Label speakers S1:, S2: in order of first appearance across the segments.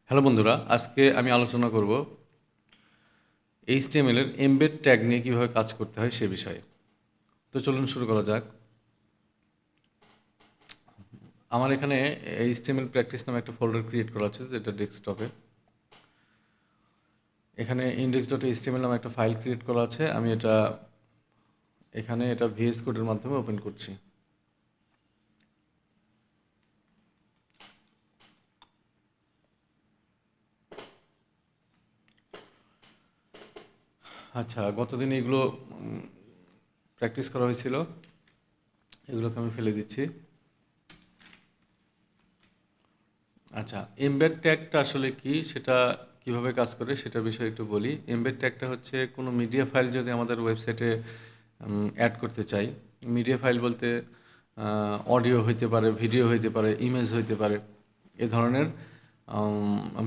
S1: Hello বন্ধুরা, আজকে আমি আলোচনা করব এইচটিএমএল এর এমবেড ট্যাগ নিয়ে কীভাবে কাজ করতে হয় সে বিষয়ে। তো চলুন শুরু করা যাক। আমার এখানে এইচটিএমএল প্র্যাকটিস নামে একটা ফোল্ডার ক্রিয়েট করা আছে, যেটা ডেস্কটপে। এখানে index.html নামে একটা ফাইল ক্রিয়েট করা আছে। আমি এটা ভিএস কোডের মাধ্যমে ওপেন করছি। আচ্ছা, গতদিন এগুলো প্র্যাকটিস করা হয়েছিল, এগুলোকে আমি ফেলে দিচ্ছি। আচ্ছা, এমবেড ট্যাগটা আসলে কি, সেটা কিভাবে কাজ করে সেটা বিষয়ে একটু বলি। এমবেড ট্যাগটা হচ্ছে কোনো মিডিয়া ফাইল যদি আমাদের ওয়েবসাইটে অ্যাড করতে চাই। মিডিয়া ফাইল বলতে অডিও হইতে পারে, ভিডিও হইতে পারে, ইমেজ হইতে পারে। এ ধরনের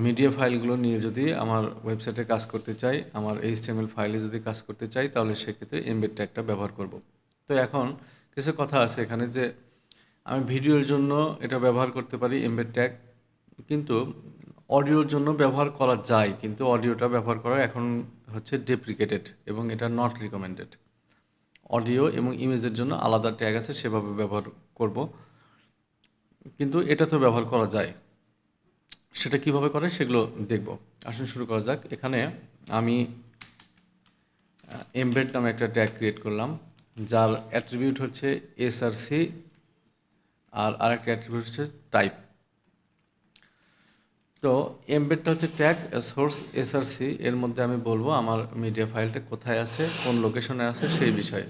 S1: মিডিয়া ফাইলগুলো নিয়ে যদি আমার ওয়েবসাইটে কাজ করতে চাই, আমার এইচটিএমএল ফাইলে যদি কাজ করতে চাই, তাহলে সেক্ষেত্রে এমবেড ট্যাগটা ব্যবহার করব। তো এখন কিছু কথা আছে এখানে, যে আমি ভিডিওর জন্য এটা ব্যবহার করতে পারি এমবেড ট্যাগ, কিন্তু অডিওর জন্য ব্যবহার করা যায়, কিন্তু অডিওটা ব্যবহার করা এখন হচ্ছে ডেপ্রিকেটেড এবং এটা নট রিকমেন্ডেড। অডিও এবং ইমেজের জন্য আলাদা ট্যাগ আছে, সেভাবে ব্যবহার করব, কিন্তু এটা তো ব্যবহার করা যায়। সেটা কিভাবে করে সেগুলো দেখব। আসুন শুরু করা যাক। এখানে আমি এমবেড নামে একটা ট্যাগ ক্রিয়েট করলাম, যার অ্যাট্রিবিউট হচ্ছে এসআরসি, আর আরেকটা অ্যাট্রিবিউট হচ্ছে টাইপ। তো এমবেডটা হচ্ছে ট্যাগ সোর্স এসআরসি, এর মধ্যে আমি বলবো আমার মিডিয়া ফাইলটা কোথায় আছে, কোন লোকেশনে আছে সেই বিষয়ে।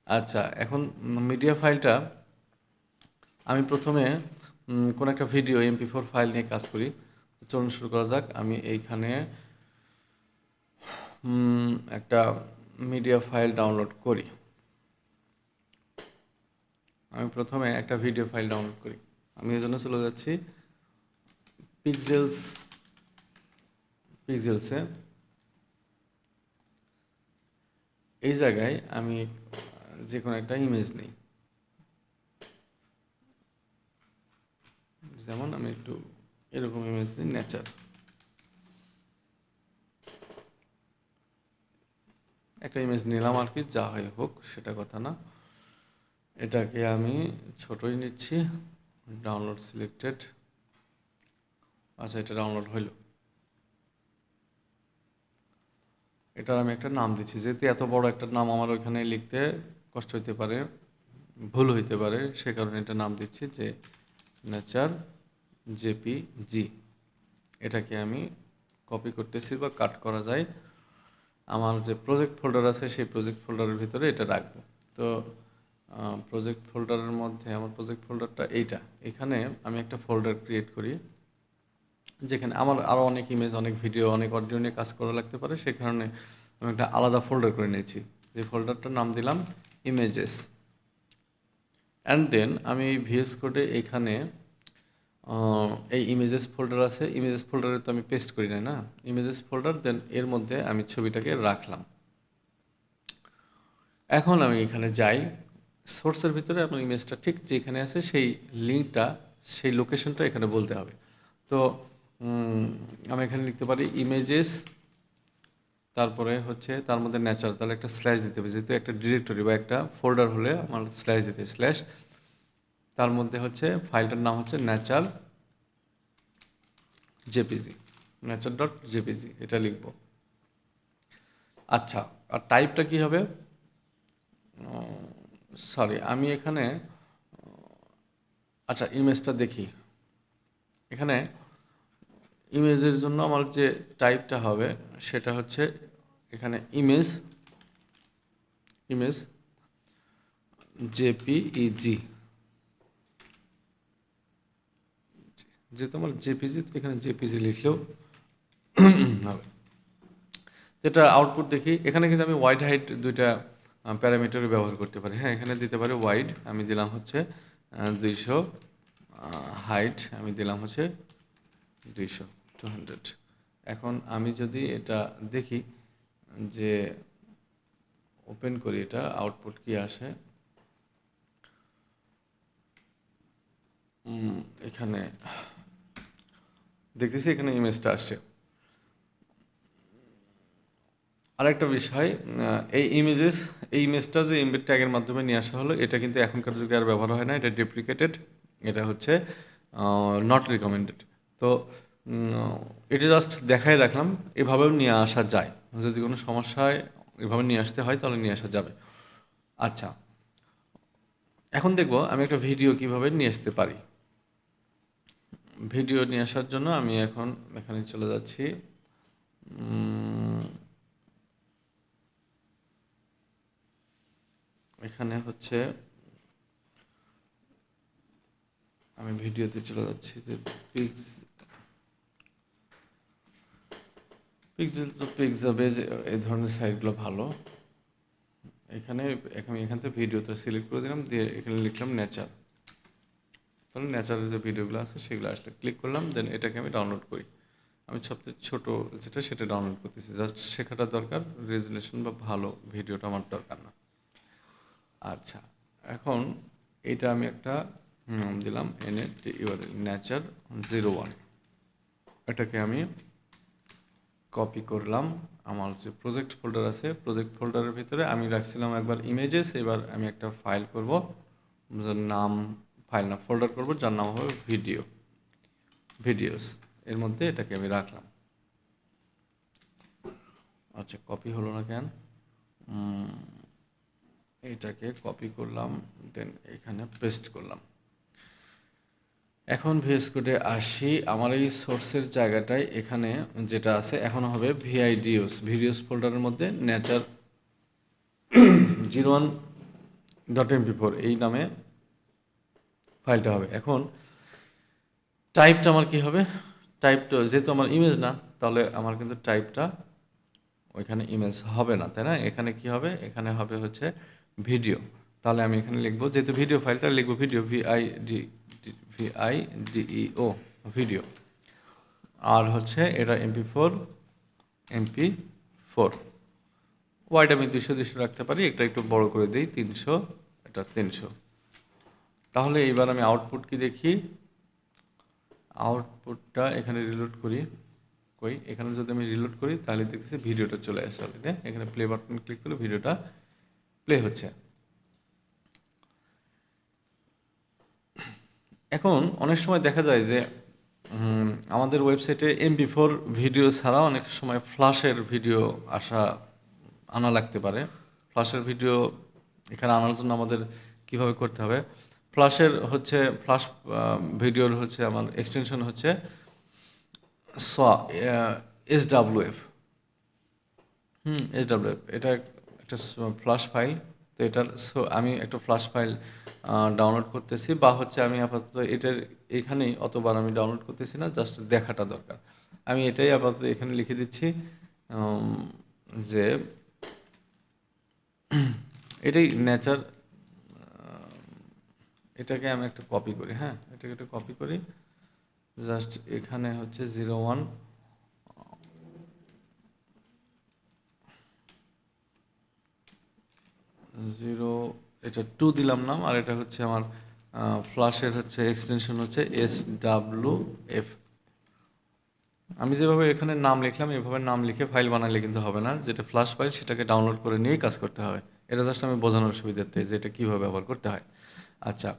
S1: আচ্ছা, এখন মিডিয়া ফাইলটা আমি প্রথমে কোন একটা ভিডিও MP4 ফাইল নিয়ে কাজ করি। চলুন শুরু করা যাক। আমি এইখানে একটা মিডিয়া ফাইল ডাউনলোড করি। আমি প্রথমে একটা ভিডিও ফাইল ডাউনলোড করি। আমি এর জন্য চলে যাচ্ছি পিক্সেলসে। এই জায়গায় আমি যে কোনো একটা ইমেজ নিই, যেমন আমি একটু এরকম ইমেজ নিই, নেচার। একটা ইমেজ নিলাম আর কি, যা হয় হোক সেটা কথা না। এটাকে আমি ছোটই নিচ্ছি, ডাউনলোড সিলেক্টেড। আচ্ছা, এটা ডাউনলোড হইল। এটার আমি একটা নাম দিচ্ছি, যেহেতু এত বড় একটা নাম আমার ওইখানে লিখতে কষ্ট হইতে পারে, ভুল হইতে পারে, সে কারণে এটা নাম দিচ্ছি যে নেচার জেপিজি। এটাকে আমি কপি করতেছি, বা কাট করা যায়। আমার যে প্রজেক্ট ফোল্ডার আছে সেই প্রজেক্ট ফোল্ডারের ভিতরে এটা রাখবো। তো প্রজেক্ট ফোল্ডারের মধ্যে আমার প্রজেক্ট ফোল্ডারটা এইটা। এখানে আমি একটা ফোল্ডার ক্রিয়েট করি, যেখানে আমার আরও অনেক ইমেজ, অনেক ভিডিও, অনেক অডিও নিয়ে কাজ করা লাগতে পারে। সে কারণে আমি একটা আলাদা ফোল্ডার করে নিয়েছি, যে ফোল্ডারটার নাম দিলাম ইমেজেস। অ্যান্ড দেন আমি এই ভিএস কোডে এখানে এই ইমেজেস ফোল্ডার আছে, ইমেজেস ফোল্ডারে তো আমি পেস্ট করি না, ইমেজেস ফোল্ডার, দেন এর মধ্যে আমি ছবিটাকে রাখলাম। এখন আমি এখানে যাই, সোর্সের ভিতরে আমার ইমেজটা ঠিক যেখানে আছে সেই লিঙ্কটা, সেই লোকেশনটা এখানে বলতে হবে। তো আমি এখানে লিখতে পারি ইমেজেস, তারপরে হচ্ছে তার মধ্যে নেচার, তাহলে একটা স্ল্যাশ দিতে হবে, যেহেতু একটা ডিরেক্টরি বা একটা ফোল্ডার হলে আমার স্ল্যাশ দিতে হবে, স্ল্যাশ। তার মধ্যে হচ্ছে ফাইলটার নাম হচ্ছে নেচার জেপিজি, নেচার.jpg, এটা লিখব। আচ্ছা, আর টাইপটা কি হবে? সরি, আমি এখানে আচ্ছা ইমেজটা দেখি। এখানে ইমেজের জন্য আমার যে টাইপটা হবে সেটা হচ্ছে এখানে ইমেজ জেপিইজি, যেহেতু আমার জেপিজি, তো এখানে জেপিজি লিখলেও হবে। যেটা আউটপুট দেখি, এখানে কিন্তু আমি ওয়াইড হাইট দুইটা প্যারামিটার ব্যবহার করতে পারি। হ্যাঁ, এখানে দিতে পারি ওয়াইড, আমি দিলাম হচ্ছে 200, হাইট আমি দিলাম হচ্ছে 200। এখন আমি যদি এটা দেখি, যে ওপেন করি, এটা আউটপুট কি আসে। এখানে দেখতেছি এখানে ইমেজটা আসছে। আরেকটা বিষয়, এই ইমেজটা যে এমবেড ট্যাগের মাধ্যমে নিয়ে আসা হলো, এটা কিন্তু এখনকার যুগে আর ব্যবহার হয় না, এটা ডেপ্রিকেটেড, এটা হচ্ছে নট রিকমেন্ডেড। তো এটা জাস্ট দেখাই রাখলাম, এভাবেও নিয়ে আসা যায়, যদি কোনো সমস্যায় এভাবে নিয়ে আসতে হয় তাহলে নিয়ে আসা যাবে। আচ্ছা, এখন দেখব আমি একটা ভিডিও কিভাবে নিয়ে আসতে পারি। ভিডিও নিয়ে আসার জন্য আমি এখন এখানে চলে যাচ্ছি। এখানে হচ্ছে আমি ভিডিওতে চলে যাচ্ছি, যে পিক্সেল টু পিক্সাবেজ এই ধরনের সাইটগুলো ভালো। এখানে আমি এখান থেকে ভিডিওটা সিলেক্ট করে দিলাম, দিয়ে এখানে লিখলাম নেচার। তাহলে নেচারের যে ভিডিওগুলো আছে সেগুলো আসলে ক্লিক করলাম, দেন এটাকে আমি ডাউনলোড করি। আমি সবচেয়ে ছোট যেটা সেটা ডাউনলোড করতেছি, জাস্ট শেখাটা দরকার, রেজুলেশন বা ভালো ভিডিওটা আমার দরকার না। আচ্ছা, এখন এটা আমি একটা নাম দিলাম নেচার 01। এটাকে আমি কপি করলাম, আমার যে প্রজেক্ট ফোল্ডার আছে প্রজেক্ট ফোল্ডারের ভিতরে আমি রাখছিলাম একবার ইমেজেস, এবার আমি একটা ফাইল করব, যার নাম, ফাইল না ফোল্ডার করব, যার নাম হবে ভিডিওস। এর মধ্যে এটাকে আমি রাখলাম। আচ্ছা, কপি হলো না কেন? এটাকে কপি করলাম, দেন এখানে পেস্ট করলাম। এখন ভিএস কোডে আসি, আমার এই সোর্সের জায়গাটায় এখানে যেটা আছে এখন হবে ভিডিওস ফোল্ডারের মধ্যে নেচার 01.mp4 এই নামে ফাইলটা হবে। এখন টাইপটা আমার কি হবে? টাইপটা যেহেতু আমার ইমেজ না, তাহলে আমার কিন্তু টাইপটা ওইখানে ইমেজ হবে না, তাই না? এখানে কি হবে? এখানে হবে হচ্ছে ভিডিও। তাহলে আমি এখানে লিখবো, যেহেতু ভিডিও ফাইলটা লিখবো ভিডিও, ভিআইডিইও ভিডিও। আর হচ্ছে এটা এমপি4 ওয়াইড আমি 200 রাখতে পারি, এটা একটু বড় করে দিই 300, এটা 300। তাহলে এইবার আমি আউটপুট কি দেখি, আউটপুটটা এখানে রিলোড করি, এখানে যদি আমি রিলোড করি তাহলে দেখতেছি ভিডিওটা চলে আসে অলরেডি। এখানে প্লে বাটন ক্লিক করলে ভিডিওটা প্লে হচ্ছে। এখন অনেক সময় দেখা যায় যে আমাদের ওয়েবসাইটে এমপি4 ভিডিও ছাড়া অনেক সময় ফ্ল্যাশের ভিডিও আনা লাগতে পারে। ফ্ল্যাশের ভিডিও এখানে আনার জন্য আমাদের কিভাবে করতে হবে, ফ্ল্যাশ ভিডিওর হচ্ছে আমার এক্সটেনশন হচ্ছে SWF। SWF এটা একটা ফ্ল্যাশ ফাইল। তো আমি একটা ফ্ল্যাশ ফাইল ডাউনলোড করতেছি, বা হচ্ছে আমি আপাতত এখানেই অতবার আমি ডাউনলোড করতেছি না, জাস্ট দেখাটা দরকার। আমি এটাই আপাতত এখানে লিখে দিচ্ছি, যে এটাই নেচার। এটাকে আমি একটা কপি করি, হ্যাঁ এটাকে একটা কপি করি, জাস্ট এখানে হচ্ছে 01 এটা 2 দিলাম নাম, আর এটা হচ্ছে আমার ফ্ল্যাশের হচ্ছে এক্সটেনশন হচ্ছে SWF। আমি যেভাবে এখানে নাম লিখলাম এভাবে নাম লিখে ফাইল বানালে কিন্তু হবে না, যেটা ফ্ল্যাশ ফাইল সেটাকে ডাউনলোড করে নিয়েই কাজ করতে হবে। এটা জাস্ট আমি বোঝানোর সুবিধার্থে যে এটা কীভাবে ব্যবহার করতে হয়। আচ্ছা,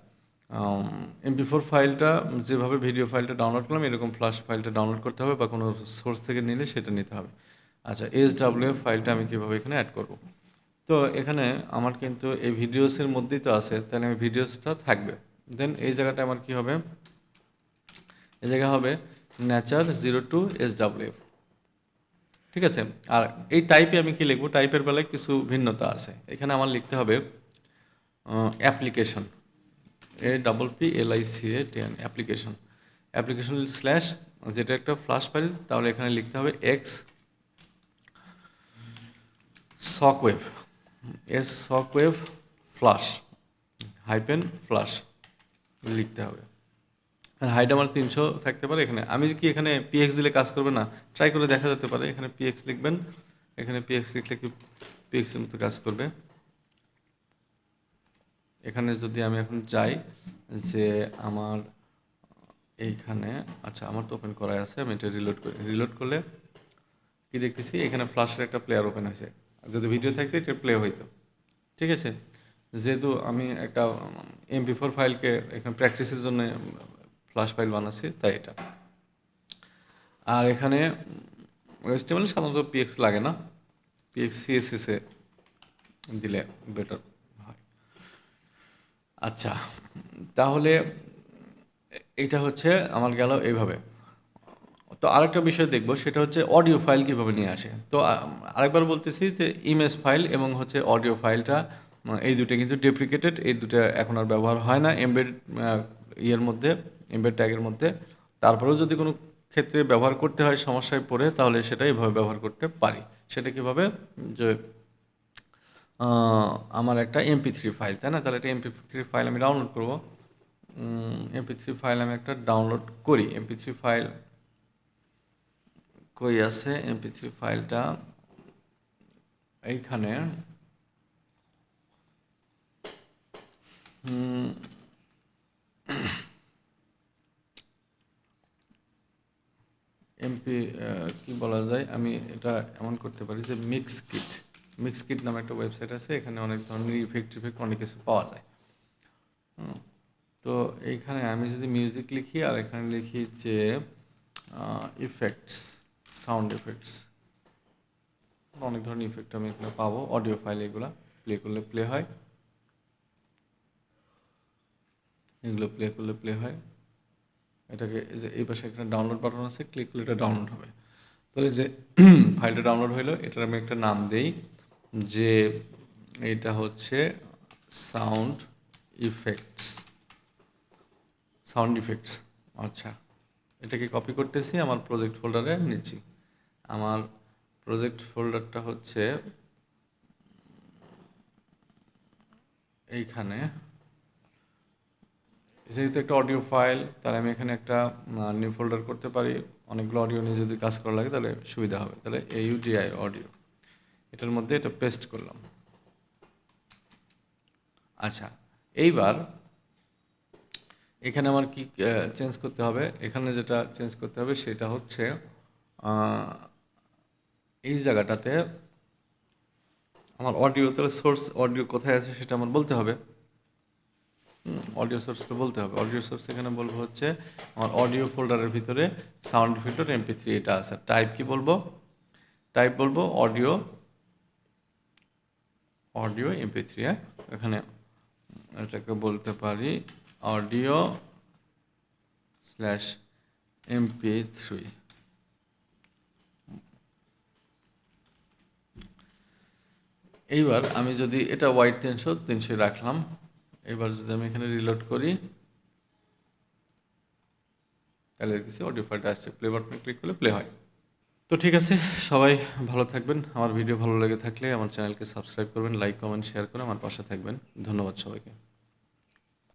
S1: এমপি4 ফাইলটা যেভাবে ভিডিও ফাইলটা ডাউনলোড করলাম এরকম ফ্ল্যাশ ফাইলটা ডাউনলোড করতে হবে, বা কোনো সোর্স থেকে নিলে সেটা নিতে হবে। আচ্ছা, SWF ফাইলটা আমি কীভাবে এখানে অ্যাড করব? তো এখানে আমার কিন্তু এই ভিডিওসের মধ্যেই তো আছে, তাহলে আমি ভিডিওসটা থাকবে। দেন এই জায়গাটা আমার কি হবে, এই জায়গা হবে নেচার 02 SWF। ঠিক আছে। আর এই টাইপে আমি কি লিখবো, টাইপের বেলায় কিছু ভিন্নতা আছে। এখানে আমার লিখতে হবে অ্যাপ্লিকেশন, APPLICATN অ্যাপ্লিকেশন স্ল্যাশ, যেটা একটা ফ্ল্যাশ ফাইল, তাহলে এখানে লিখতে হবে shockwave shockwave ফ্ল্যাশ -ফ্ল্যাশ লিখতে হবে। আর হাইট আমার 300 থাকতে পারে। এখানে এখানে পিএক্স দিলে কাজ করবে না, ট্রাই করে দেখা যেতে পারে। এখানে পিএক্স লিখবেন, এখানে পিএক্স লিখলে কি পিএক্সের মতো কাজ করবে। এখানে যদি আমি এখন চাই যে আমার এইখানে আচ্ছা আমার তো ওপেন করাই আছে, আমি এটা রিলোড করি। রিলোড করলে কি দেখতেছি, এখানে ফ্ল্যাশের একটা প্লেয়ার ওপেন হয়েছে। যদি ভিডিও থাকতো এটা প্লে হইতো, ঠিক আছে। যেহেতু আমি একটা MP4 ফাইলকে এখানে প্র্যাকটিসের জন্য ফ্ল্যাশ ফাইল বানাচ্ছি, তাই এটা। আর এখানে HTML সাধারণত PX লাগে না, PX CSS এ দিলে বেটার হয়। আচ্ছা, তাহলে এটা হচ্ছে আমার গেল এইভাবে। তো আরেকটা বিষয় দেখবো, সেটা হচ্ছে অডিও ফাইল কীভাবে নিয়ে আসে। তো আরেকবার বলতেছি যে ইমেজ ফাইল এবং হচ্ছে অডিও ফাইলটা, এই দুটো কিন্তু ডেপ্রিকেটেড, এই দুটো এখন আর ব্যবহার হয় না এমবেড ইয়ের মধ্যে, এমবেড ট্যাগের মধ্যে। তারপরেও যদি কোনো ক্ষেত্রে ব্যবহার করতে হয় সমস্যায় পড়ে, তাহলে সেটা এইভাবে ব্যবহার করতে পারি। সেটা কীভাবে, যে আমার একটা MP3 ফাইল, তাই না, তাহলে একটা MP3 ফাইল আমি ডাউনলোড করবো। MP3 ফাইল আমি একটা ডাউনলোড করি। MP3 ফাইল কই আছে, MP3 ফাইলটা এইখানে। এমপি কি বলা যায়, আমি এটা এমন করতে পারি যে মিক্স কিট নামে একটা ওয়েবসাইট আছে, এখানে অনেক ধরনের ইফেক্ট অনেক কিছু পাওয়া যায়। তো এইখানে আমি যদি মিউজিক লিখি আর এখানে লিখি যে ইফেক্টস, সাউন্ড ইফেক্টস, অনেক ধরনের ইফেক্ট আমি এখানে পাবো। অডিও ফাইল এগুলো প্লে করলে প্লে হয়, এগুলো প্লে করলে প্লে হয়। এটাকে যে এই পাশে একটা ডাউনলোড বাটন আছে, ক্লিক করলে এটা ডাউনলোড হবে। তাহলে যে ফাইলটা ডাউনলোড হলো, এটার আমি একটা নাম দেই যে এটা হচ্ছে সাউন্ড ইফেক্টস। আচ্ছা, এটাকে কপি করতেছি, আমার প্রজেক্ট ফোল্ডারে নিচ্ছি। আমার প্রজেক্ট ফোল্ডারটা হচ্ছে এইখানে। যেহেতু একটা অডিও ফাইল, তাহলে আমি এখানে একটা নিউ ফোল্ডার করতে পারি। অনেকগুলো অডিও নিয়ে যদি কাজ করা লাগে তাহলে সুবিধা হবে। তাহলে AUDI অডিও, এটার মধ্যে এটা পেস্ট করলাম। আচ্ছা, এইবার এখানে আমার কি চেঞ্জ করতে হবে, এখানে যেটা চেঞ্জ করতে হবে সেটা হচ্ছে এই জায়গাটাতে আমার অডিও, তাহলে সোর্স অডিও কোথায় আছে সেটা আমার বলতে হবে। অডিও সোর্সটা বলতে হবে। অডিও সোর্স এখানে বলবো হচ্ছে আমার অডিও ফোল্ডারের ভিতরে সাউন্ড ইফেক্ট MP3 এটা আছে। টাইপ কি বলবো, টাইপ বলবো অডিও MP3। এখানে এটাকে বলতে পারি অডিও /MP3। এইবার আমি যদি এটা হোয়াইট 300 রাখলাম, এবার যদি আমি এখানে রিলোড করি তাহলে কিছু অডিও ফাইলটা আসছে, প্লে বাটনে ক্লিক করলে প্লে হয়। তো ঠিক আছে, সবাই ভালো থাকবেন। আমার ভিডিও ভালো লেগে থাকলে আমার চ্যানেলকে সাবস্ক্রাইব করবেন, লাইক কমেন্ট শেয়ার করে আমার পাশে থাকবেন। ধন্যবাদ সবাইকে।